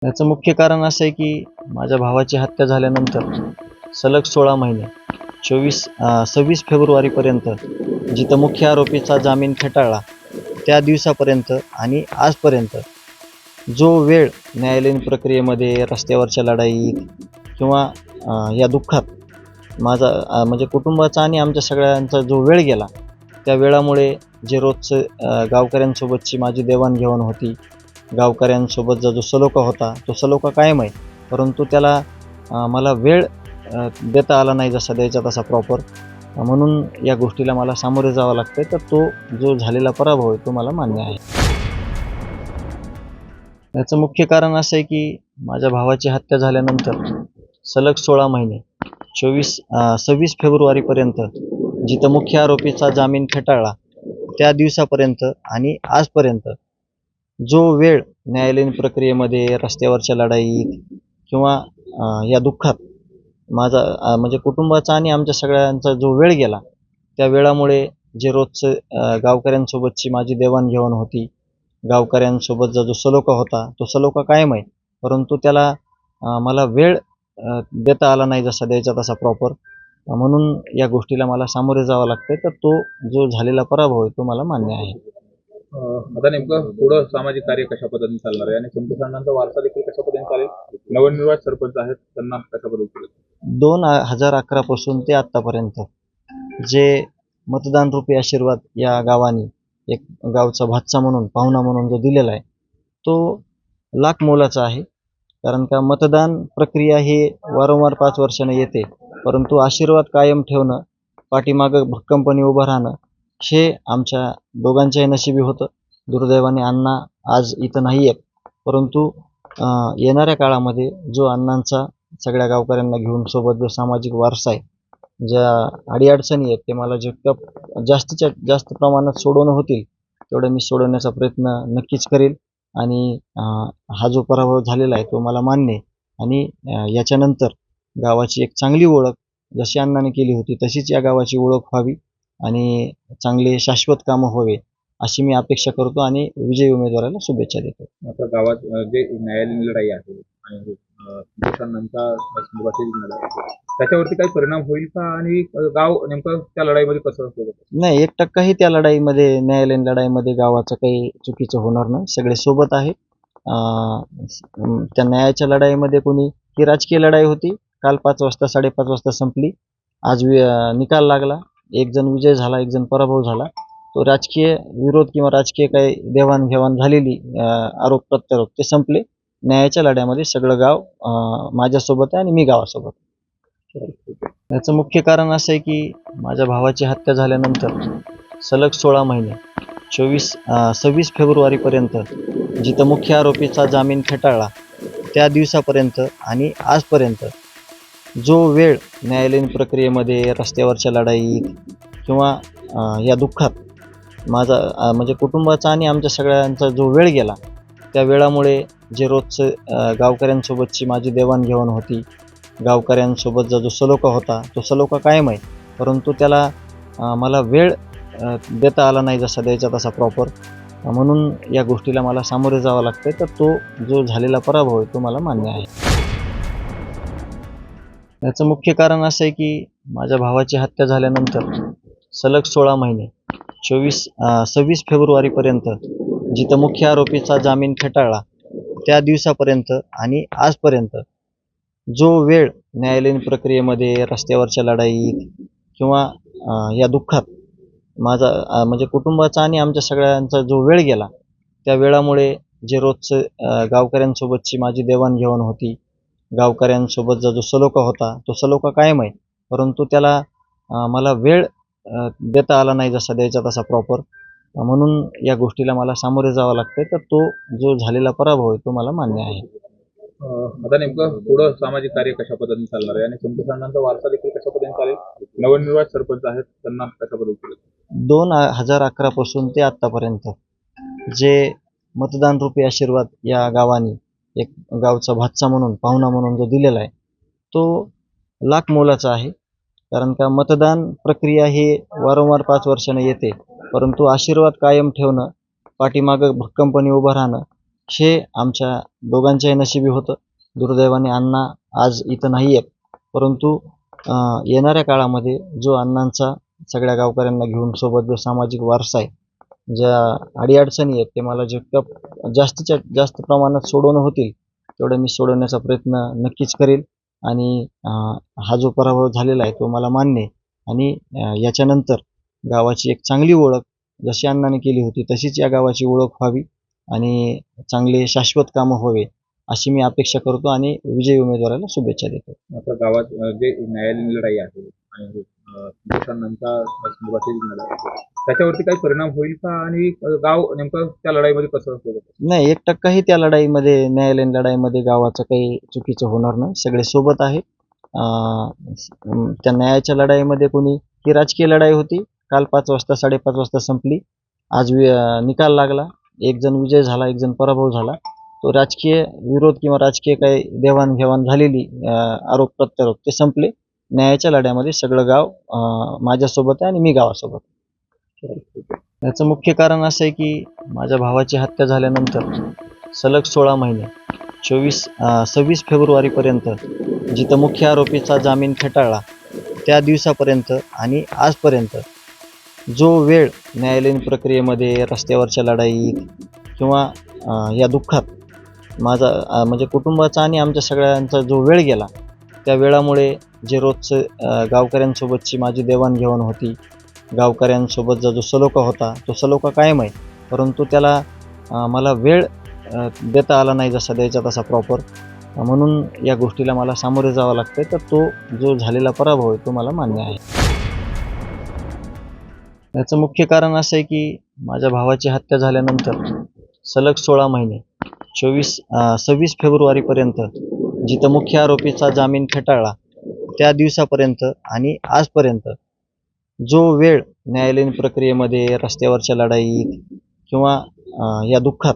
याचं मुख्य कारण असं आहे की माझ्या भावाची हत्या झाल्यानंतर सलग 16 महिने 26 फेब्रुवारीपर्यंत जिथं मुख्य आरोपीचा जामीन फेटाळला त्या दिवसापर्यंत आणि आजपर्यंत जो वेळ न्यायालयीन प्रक्रियेमध्ये, रस्त्यावरच्या लढाईत किंवा या दुःखात माझा म्हणजे कुटुंबाचा आणि आमच्या सगळ्यांचा जो वेळ गेला, त्या वेळामुळे जे रोजचं गावकऱ्यांसोबतची माझी देवाणघेवाण होती, गावकऱ्यांसोबतचा जो सलोखा होता, तो सलोखा कायम आहे. परंतु त्याला मला वेळ देता आला नाही जसा द्यायचा तसा प्रॉपर. म्हणून या गोष्टीला मला सामोरे जावं लागतंय. तर तो जो झालेला पराभव आहे, तो मला मान्य आहे. याचं मुख्य कारण असं आहे की माझ्या भावाची हत्या झाल्यानंतर सलग 16 महिने 26 फेब्रुवारीपर्यंत जिथं मुख्य आरोपीचा जामीन फेटाळला त्या दिवसापर्यंत आणि आजपर्यंत जो वेळ न्यायालयीन प्रक्रियेमध्ये, रस्त्यावरच्या लढाईत किंवा या दुःखात माझा म्हणजे कुटुंबाचा आणि आमच्या सगळ्यांचा जो वेळ गेला, त्या वेळामुळे जे रोजचं गावकऱ्यांसोबतची माझी देवाणघेवाण होती, गावकऱ्यांसोबतचा जो सलोखा होता, तो सलोखा कायम आहे. परंतु त्याला मला वेळ देता आला नाही जसा द्यायचा तसा प्रॉपर. म्हणून या गोष्टीला मला सामोरे जावं लागतंय. तर तो जो झालेला पराभव आहे, तो मला मान्य आहे. आता नेमकं पुढं सामाजिक कार्य कशा पद्धतीने चालणार आहे आणि संतोष अण्णांचा वारसा देखील कशा पद्धतीने चालेल? नवनिर्वाचित सरपंच आहेत, त्यांना कशा पद्धतीने? 2011 पासून ते आत्तापर्यंत जे मतदानरूपी आशीर्वाद या गावाने एक गावचा भाचा म्हणून, पाहुणा म्हणून जो दिलेला आहे, तो लाख मोलाचा आहे. कारण का मतदान प्रक्रिया ही वारंवार 5 वर्षांनी येते, परंतु आशीर्वाद कायम ठेवणं, पाठीमागं भक्कमपणे उभं राहणं, हे आमच्या दोघांच्याही नशिबी होतं. दुर्दैवाने अण्णा आज इथं नाही आहेत, परंतु येणाऱ्या काळामध्ये जो अण्णांचा सगळ्या गावकऱ्यांना घेऊन सोबत जो सामाजिक वारसा आहे, ज्या अडीअडचणी आहेत, ते मला जितक्या जास्तीच्या जास्त प्रमाणात सोडवणं होतील, तेवढं मी सोडवण्याचा प्रयत्न नक्कीच करेल. आणि हा जो पराभव झालेला आहे, तो मला मान्य आहे. आणि याच्यानंतर गावाची एक चांगली ओळख जशी अण्णाने केली होती, तशीच या गावाची ओळख व्हावी आणि चांगले शाश्वत कामं व्हावे, अशी मी अपेक्षा करतो आणि विजयी उमेदवाराला शुभेच्छा देतो. आता गावात जे न्यायालयीन लढाई आहे आणि संतोष अण्णांचा संदर्भातील लढाई आहे, त्याच्यावरती काही परिणाम होईल का? आणि गाव नेमकं त्या लढाईमध्ये कसं सोबत? नाही, 1%ही त्या लढाईमध्ये, न्यायालयीन लढाईमध्ये गावाचं काही चुकीचं होणार नाही. सगळे सोबत आहे. त्या न्यायाच्या लढाईमध्ये कोणी ही राजकीय लढाई होती. काल 5 वाजता, 5:30 वाजता संपली. आज निकाल लागला. एक जण विजय झाला, एक जण पराभव झाला. तो राजकीय विरोध किंवा राजकीय काही देवाणघेवाण झालेली आरोप प्रत्यारोप ते संपले. न्यायाच्या लढ्यामध्ये सगळं गाव माझ्यासोबत आहे आणि मी गावासोबत. याचं मुख्य कारण असं आहे की माझ्या भावाची हत्या झाल्यानंतर सलग 16 महिने 26 फेब्रुवारीपर्यंत जिथं मुख्य आरोपीचा जामीन फेटाळला त्या दिवसापर्यंत आणि आजपर्यंत जो वेळ न्यायालयीन प्रक्रियेमध्ये, रस्त्यावरच्या लढाईत किंवा या दुःखात माझा म्हणजे कुटुंबाचा आणि आमच्या सगळ्यांचा जो वेळ गेला, त्या वेळामुळे जे रोजचं गावकऱ्यांसोबतची माझी देवाणघेवाण होती, गावकऱ्यांसोबतचा जो सलोखा होता, तो सलोखा कायम आहे. परंतु त्याला मला वेळ देता आला नाही जसा द्यायचा तसा प्रॉपर. म्हणून या गोष्टीला मला सामोरे जावं लागतंय. तर तो जो झालेला पराभव आहे, तो मला मान्य आहे. याचं मुख्य कारण असं आहे की माझ्या भावाची हत्या झाल्यानंतर सलग 16 महिने 26 फेब्रुवारीपर्यंत जिथं मुख्य आरोपीचा जामीन फेटाळला त्या दिवसापर्यंत आणि आजपर्यंत जो वेळ न्यायालयीन प्रक्रियेमध्ये, रस्त्यावरच्या लढाईत किंवा या दुःखात माझा म्हणजे कुटुंबाचा आणि आमच्या सगळ्यांचा जो वेळ गेला, त्या वेळामुळे जे रोजचं गावकऱ्यांसोबतची माझी देवाणघेवाण होती, गावकऱ्यांसोबतचा जो सलोखा होता, तो सलोखा कायम आहे. परंतु त्याला मला वेळ देता आला नाही जसा द्यायचा तसा प्रॉपर. म्हणून या गोष्टीला मला सामोरे जावं लागतंय. तर तो जो झालेला पराभव आहे, तो मला मान्य आहे. आता नेमकं पुढं सामाजिक कार्य कशा पद्धतीने चालणार आहे आणि संतोष अण्णांचा वारसा देखील कशा पद्धतीने चालेल? नवनिर्वाचित सरपंच आहेत, त्यांना कशा पद्धतीने? 2011 पासून ते आत्तापर्यंत जे मतदानरूपी आशीर्वाद या गावाने एक गावचा भाचा म्हणून, पाहुणा म्हणून जो दिलेला आहे, तो लाख मोलाचा आहे. कारण का मतदान प्रक्रिया ही वारंवार 5 वर्षांनी येते, परंतु आशीर्वाद कायम ठेवणं, पाठीमागं भक्कमपणे उभं राहणं, हे आमच्या दोघांच्याही नशिबी होतं. दुर्दैवाने अण्णा आज इथं नाही आहेत, परंतु येणाऱ्या काळामध्ये जो अण्णांचा सगळ्या गावकऱ्यांना घेऊन सोबत जो सामाजिक वारसा आहे, ज्या अडीअडचणी आहेत ते मला जितकं जास्तीच्या जास्त प्रमाणात सोडवणं होतील तेवढं मी सोडवण्याचा प्रयत्न नक्कीच करेल. आणि हा जो पराभव झालेला आहे तो मला मान्य आहे. आणि याच्यानंतर गावाची एक चांगली ओळख जशी अण्णाने केली होती तशीच या गावाची ओळख व्हावी आणि चांगले शाश्वत कामं व्हावे अशी मी अपेक्षा करतो आणि विजयी उमेदवाराला शुभेच्छा देतो. आता गावात जे न्यायालयीन लढाई आहे आणि दिवसांनंतर संदर्भातील लढाई आहे, त्याच्यावरती काही परिणाम होईल का आणि गाव नेमकं त्या लढाईमध्ये कसं सोबत असेल? नाही, 1% त्या लढाईमध्ये न्यायालयीन लढाईमध्ये गावाचं काही चुकीचं होणार नाही. सगळे सोबत आहे. त्या न्यायाच्या लढाईमध्ये कोणी ही राजकीय लढाई होती. काल 5 वाजता 5:30 वाजता संपली. आज निकाल लागला. एक जण विजय झाला, एक जण पराभव झाला. तो राजकीय विरोध किंवा राजकीय काही देवाणघेवाण झालेली आरोप प्रत्यारोप ते संपले. न्यायाच्या लढ्यामध्ये सगळं गाव माझ्यासोबत आहे आणि मी गावासोबत. याचं मुख्य कारण असं आहे की माझ्या भावाची हत्या झाल्यानंतर सलग 16 महिने 26 फेब्रुवारीपर्यंत जिथं मुख्य आरोपीचा जामीन फेटाळला त्या दिवसापर्यंत आणि आजपर्यंत जो वेळ न्यायालयीन प्रक्रियेमध्ये रस्त्यावरच्या लढाईत किंवा या दुःखात माझा म्हणजे कुटुंबाचा आणि आमच्या सगळ्यांचा जो वेळ गेला त्या वेळामुळे जे रोजचं गावकऱ्यांसोबतची माझी देवाणघेवाण होती, गावकऱ्यांसोबतचा जो सलोखा होता तो सलोखा कायम आहे, परंतु त्याला मला वेळ देता आला नाही जसा द्यायचा तसा प्रॉपर. म्हणून या गोष्टीला मला सामोरे जावं लागतं. तर तो जो झालेला पराभव आहे तो मला मान्य आहे. याचं मुख्य कारण असं आहे की माझ्या भावाची हत्या झाल्यानंतर सलग 16 महिने 26 फेब्रुवारीपर्यंत जिथं मुख्य आरोपीचा जामीन फेटाळला त्या दिवसापर्यंत आणि आजपर्यंत जो वेळ न्यायालयीन प्रक्रियेमध्ये रस्त्यावरच्या लढाईत किंवा या दुःखात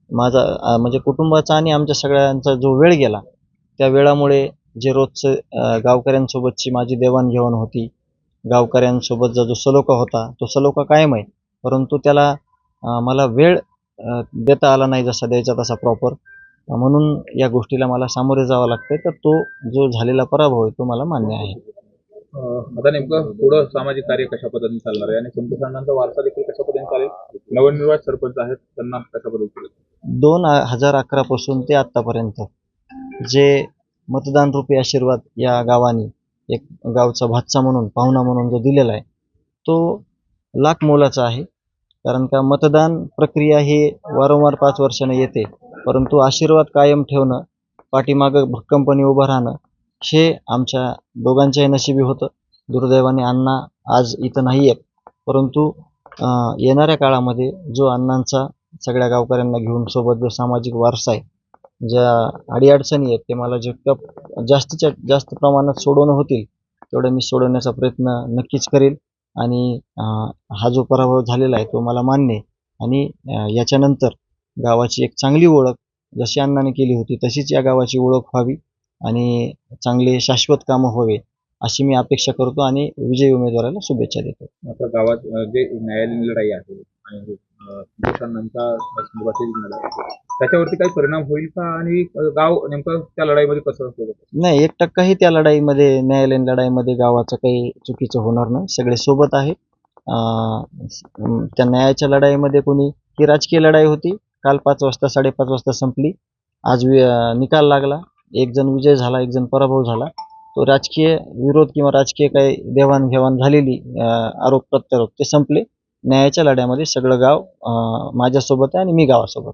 माझा म्हणजे कुटुंबाचा आणि आमच्या सगळ्यांचा जो वेळ गेला त्या वेळामुळे जे रोजचं गावकऱ्यांसोबतची माझी देवाणघेवाण होती, गावकऱ्यांसोबतचा जो सलोखा होता तो सलोखा कायम आहे, परंतु त्याला मला वेळ देता आला नाही जसा द्यायचा तसा प्रॉपर. म्हणून या गोष्टीला मला सामोरे जावं लागतं. तर तो जो झालेला पराभव आहे तो मला मान्य आहे. आता नेमकं पुढं सामाजिक कार्य कशा पद्धतीने चालणार आहे आणि संतोष अण्णांचा वारसा देखील कशा पद्धतीने चालेल? नवनिर्वाचित सरपंच आहेत त्यांना कशा पद्धतीने 2011 पासून ते आत्तापर्यंत जे मतदान रूपी आशीर्वाद या गावाने एक गावचा भातसा म्हणून पाहुणा म्हणून जो दिलेला आहे तो लाख मोलाचा आहे. कारण का मतदान प्रक्रिया ही वारंवार 5 वर्षांनी येते, परंतु आशीर्वाद कायम ठेवणं, पाठीमागं भक्कमपणे उभं राहणं हे आमच्या दोघांच्याही नशिबी होतं. दुर्दैवाने अण्णा आज इथं नाही आहेत, परंतु येणाऱ्या काळामध्ये जो अण्णांचा सगळ्या गावकऱ्यांना घेऊन सोबत जो सामाजिक वारसा आहे, ज्या अडीअडचणी आहेत ते मला जितकं जास्तीच्या जास्त प्रमाणात सोडवणं होतील तेवढं मी सोडवण्याचा प्रयत्न नक्कीच करेल. आणि हा जो पराभव झालेला आहे तो मला मान्य आहे. आणि याच्यानंतर गावाची एक चांगली ओळख जशी अण्णाने केली होती तशीच या गावाची ओळख व्हावी आणि चांगले शाश्वत कामं व्हावे अशी मी अपेक्षा करतो आणि विजयी उमेदवाराला शुभेच्छा देतो. आता गावात जे न्यायालयीन लढाई आहे आणि दिवसांनंतर संदर्भातील लढाई आहे, त्याच्यावरती काही परिणाम होईल का आणि गाव नेमकं त्या लढाईमध्ये कसं सोबत असेल? नाही, 1% त्या लढाईमध्ये न्यायालयीन लढाईमध्ये गावाचं काही चुकीचं होणार नाही. सगळे सोबत आहे. त्या न्यायाच्या लढाईमध्ये कोणी ही राजकीय लढाई होती. काल 5 वाजता 5:30 वाजता संपली. आज निकाल लागला. एक जण विजय झाला, एक जण पराभव झाला. तो राजकीय विरोध किंवा राजकीय काही देवाणघेवाण झालेली आरोप प्रत्यारोप ते संपले. न्यायाच्या लढ्यामध्ये सगळं गाव माझ्यासोबत आहे आणि मी गावासोबत.